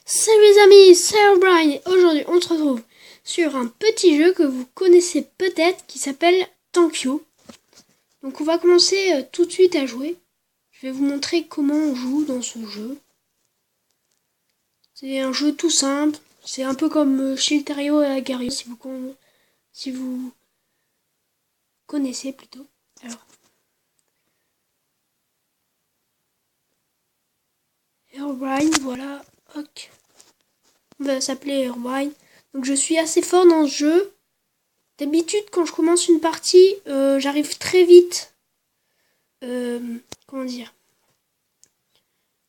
Salut les amis, c'est Brian et aujourd'hui on se retrouve sur un petit jeu que vous connaissez peut-être qui s'appelle Tankyo. Donc on va commencer tout de suite à jouer. Je vais vous montrer comment on joue dans ce jeu. C'est un jeu tout simple, c'est un peu comme Shiltario et Agario si vous connaissez plutôt. Alors, Herobrine, voilà, ok. On va s'appeler Herobrine. Donc je suis assez fort dans ce jeu. D'habitude, quand je commence une partie, j'arrive très vite. Comment dire?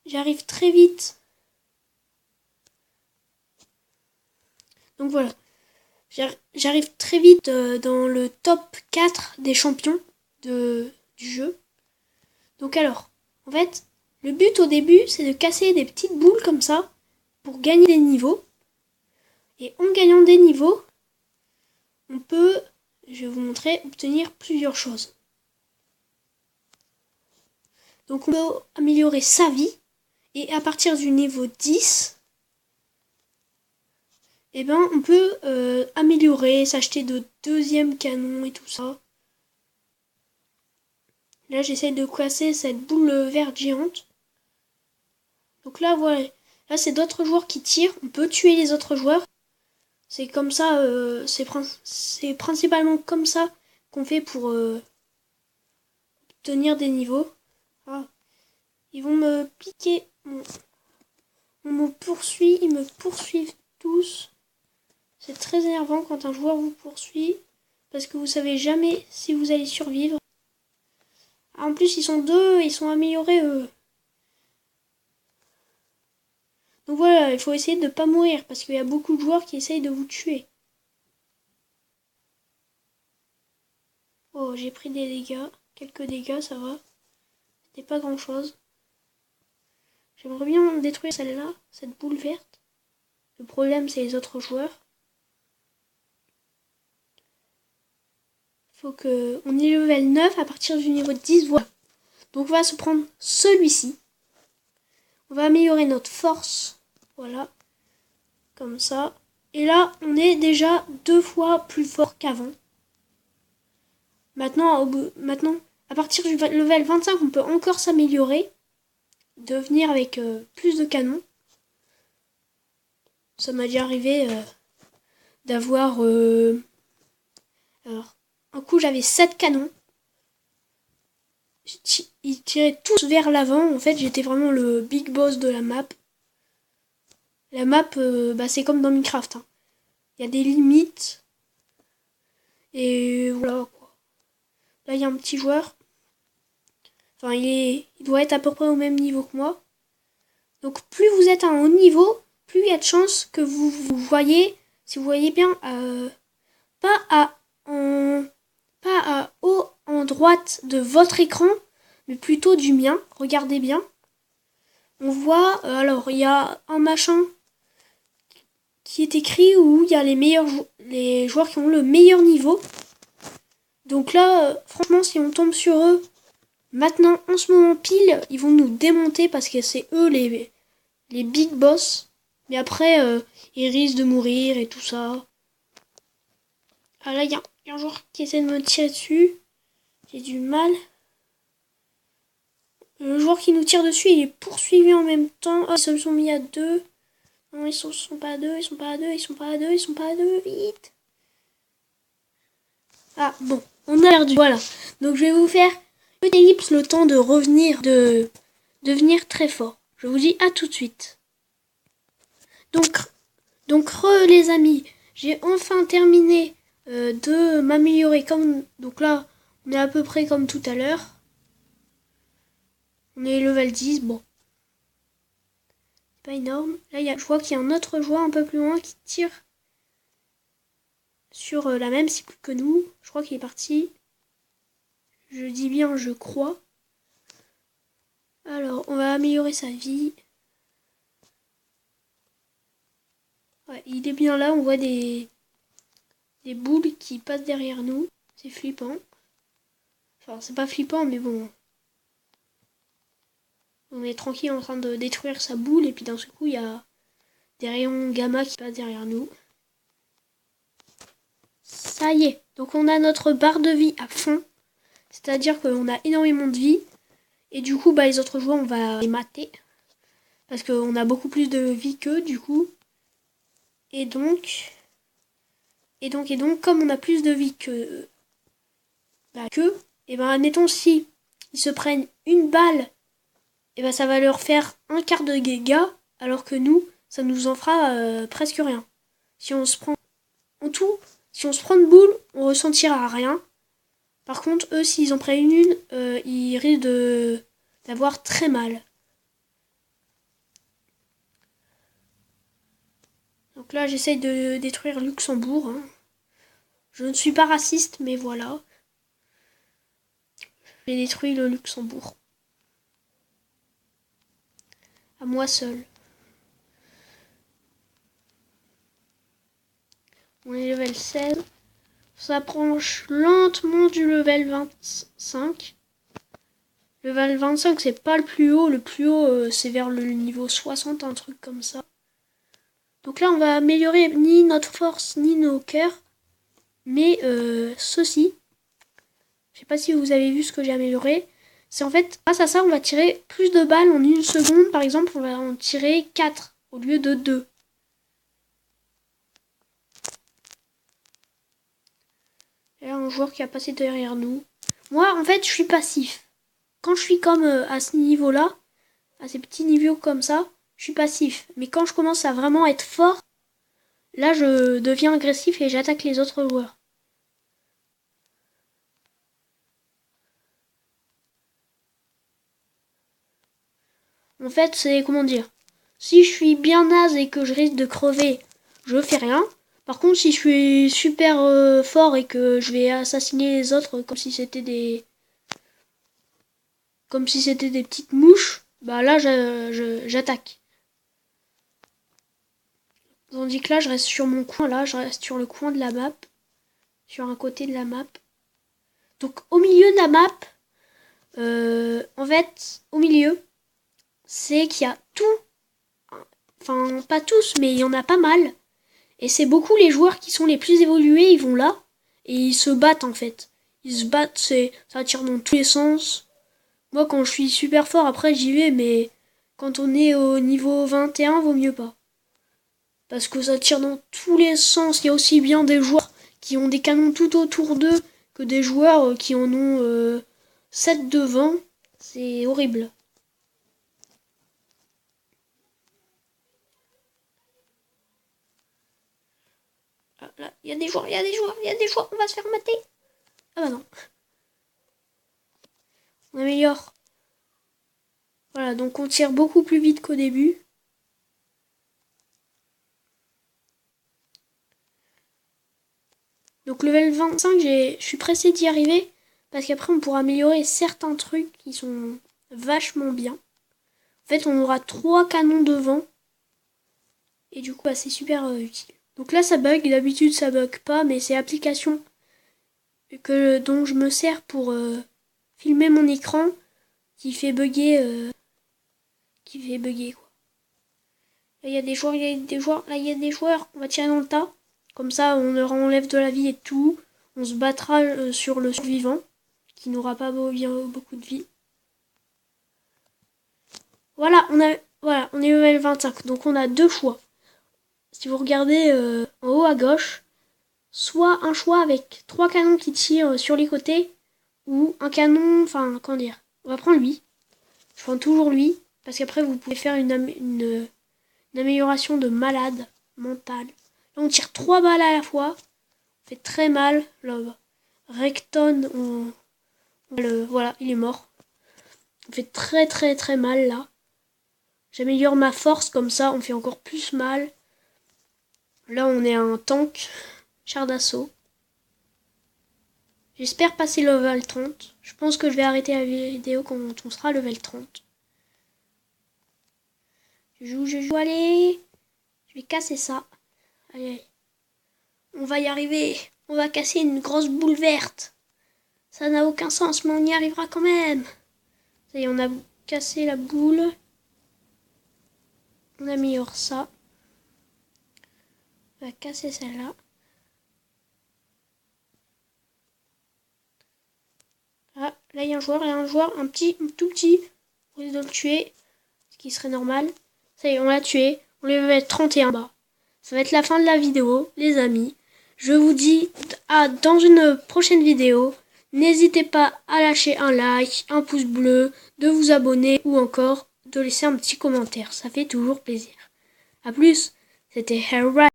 J'arrive très vite. Donc voilà. J'arrive très vite dans le top 4 des champions du jeu. Donc alors, en fait, le but au début, c'est de casser des petites boules comme ça pour gagner des niveaux. Et en gagnant des niveaux, on peut, je vais vous montrer, obtenir plusieurs choses. Donc on peut améliorer sa vie. Et à partir du niveau 10, eh ben, on peut améliorer, s'acheter de deuxième canon et tout ça. Là, j'essaye de casser cette boule verte géante. Donc là, voilà. Là, c'est d'autres joueurs qui tirent. On peut tuer les autres joueurs. C'est comme ça, c'est principalement comme ça qu'on fait pour obtenir des niveaux. Ah, ils vont me piquer. On me poursuit, ils me poursuivent tous. C'est très énervant quand un joueur vous poursuit parce que vous savez jamais si vous allez survivre. Ah, en plus, ils sont deux, ils sont améliorés eux. Donc voilà, il faut essayer de ne pas mourir parce qu'il y a beaucoup de joueurs qui essayent de vous tuer. Oh, j'ai pris des dégâts. Quelques dégâts, ça va. C'était pas grand chose. J'aimerais bien détruire celle-là, cette boule verte. Le problème, c'est les autres joueurs. Faut que on ait level 9 à partir du niveau 10, voilà. Donc on va se prendre celui-ci. On va améliorer notre force. Voilà. Comme ça. Et là, on est déjà 2 fois plus fort qu'avant. Maintenant, à partir du level 25, on peut encore s'améliorer. Devenir avec plus de canons. Ça m'a déjà arrivé d'avoir... alors, un coup, j'avais 7 canons. Ils tiraient tous vers l'avant. En fait, j'étais vraiment le big boss de la map. La map, c'est comme dans Minecraft. Hein. Il y a des limites. Et voilà, quoi. Là, il y a un petit joueur. Enfin, il doit être à peu près au même niveau que moi. Donc, plus vous êtes à un haut niveau, plus il y a de chances que vous voyez, si vous voyez bien, pas à haut en droite de votre écran, mais plutôt du mien. Regardez bien. On voit, alors, il y a un machin qui est écrit où il y a les joueurs qui ont le meilleur niveau. Donc là, franchement, si on tombe sur eux, maintenant, en ce moment pile, ils vont nous démonter parce que c'est eux les big boss. Mais après, ils risquent de mourir et tout ça. Ah là, il y a un joueur qui essaie de me tirer dessus. J'ai du mal. Le joueur qui nous tire dessus, il est poursuivi en même temps. Oh, ils se sont mis à deux. Non, ils sont pas à deux, ils sont pas à deux, ils sont pas à deux, ils sont pas à deux, vite. Ah, bon, on a perdu, voilà. Donc je vais vous faire une ellipse le temps de revenir, de devenir très fort. Je vous dis à tout de suite. Donc les amis, j'ai enfin terminé de m'améliorer comme... Donc là, on est à peu près comme tout à l'heure. On est level 10, bon. C'est pas énorme. Là, je vois qu'il y a un autre joueur un peu plus loin qui tire sur la même cible que nous. Je crois qu'il est parti. Je dis bien, je crois. Alors, on va améliorer sa vie. Ouais, il est bien là, on voit des boules qui passent derrière nous. C'est flippant. Enfin, c'est pas flippant, mais bon. On est tranquille en train de détruire sa boule, et puis d'un seul coup, il y a des rayons gamma qui passent derrière nous. Ça y est, donc on a notre barre de vie à fond, c'est-à-dire qu'on a énormément de vie, et du coup les autres joueurs on va les mater, parce qu'on a beaucoup plus de vie qu'eux du coup, et donc, comme on a plus de vie qu'eux, et ben admettons si ils se prennent une balle, et ben ça va leur faire un quart de dégâts, alors que nous, ça nous en fera presque rien. Si on se prend en tout, si on se prend une boule, on ressentira rien. Par contre, eux, s'ils en prennent une, ils risquent d'avoir très mal. Donc là, j'essaye de détruire Luxembourg. Hein. Je ne suis pas raciste, mais voilà. J'ai détruit le Luxembourg. À moi seul. On est level 16. On s'approche lentement du level 25. Le level 25, c'est pas le plus haut. Le plus haut, c'est vers le niveau 60, un truc comme ça. Donc là, on va améliorer ni notre force, ni nos cœurs. Mais ceci, je sais pas si vous avez vu ce que j'ai amélioré. C'est en fait, grâce à ça, on va tirer plus de balles en une seconde. Par exemple, on va en tirer 4 au lieu de 2. Il y a un joueur qui a passé derrière nous. Moi, en fait, je suis passif. Quand je suis comme à ce niveau-là, à ces petits niveaux comme ça, je suis passif. Mais quand je commence à vraiment être fort, là, je deviens agressif et j'attaque les autres joueurs. En fait, c'est comment dire. Si je suis bien naze et que je risque de crever, je fais rien. Par contre, si je suis super fort et que je vais assassiner les autres comme si c'était des petites mouches, bah là j'attaque. Tandis que là, je reste sur mon coin, là, je reste sur le coin de la map, sur un côté de la map. Donc au milieu de la map, en fait, au milieu, c'est qu'il y a tout. Enfin, pas tous, mais il y en a pas mal. Et c'est beaucoup les joueurs qui sont les plus évolués, ils vont là. Et ils se battent en fait. Ils se battent, ça tire dans tous les sens. Moi quand je suis super fort, après j'y vais, mais quand on est au niveau 21, vaut mieux pas. Parce que ça tire dans tous les sens. Il y a aussi bien des joueurs qui ont des canons tout autour d'eux que des joueurs qui en ont 7 devant. C'est horrible. Ah, là, il y a des joueurs, on va se faire mater. Ah bah non. On améliore. Voilà, donc on tire beaucoup plus vite qu'au début. Donc level 25, je suis pressé d'y arriver. Parce qu'après on pourra améliorer certains trucs qui sont vachement bien. En fait, on aura 3 canons devant. Et du coup, bah, c'est super utile. Donc là, ça bug. D'habitude, ça bug pas. Mais c'est l'application dont je me sers pour filmer mon écran qui fait bugger. Quoi. Là, il y a des joueurs, Là, il y a des joueurs. On va tirer dans le tas. Comme ça, on leur enlève de la vie et tout. On se battra sur le survivant, qui n'aura pas beaucoup de vie. Voilà, on est level 25. Donc on a 2 choix. Si vous regardez en haut à gauche, soit un choix avec 3 canons qui tirent sur les côtés, ou un canon, enfin, comment dire. On va prendre lui. Je prends toujours lui, parce qu'après vous pouvez faire une amélioration de malade mentale. Là on tire 3 balles à la fois. On fait très mal. Là, Recton, voilà, il est mort. On fait très très très mal là. J'améliore ma force, comme ça on fait encore plus mal. Là on est un tank, char d'assaut. J'espère passer level 30. Je pense que je vais arrêter la vidéo quand on sera level 30. Je joue, allez. Je vais casser ça. Allez. On va y arriver. On va casser une grosse boule verte. Ça n'a aucun sens, mais on y arrivera quand même. Ça y est, on a cassé la boule. On améliore ça. On va casser celle-là. Ah, là il y a un joueur, un tout petit. On risque de le tuer. Ce qui serait normal. Ça y est, on l'a tué. On lui va mettre 31 bas. Ça va être la fin de la vidéo, les amis. Je vous dis à dans une prochaine vidéo. N'hésitez pas à lâcher un like, un pouce bleu, de vous abonner ou encore de laisser un petit commentaire. Ça fait toujours plaisir. A plus, c'était Herobrine.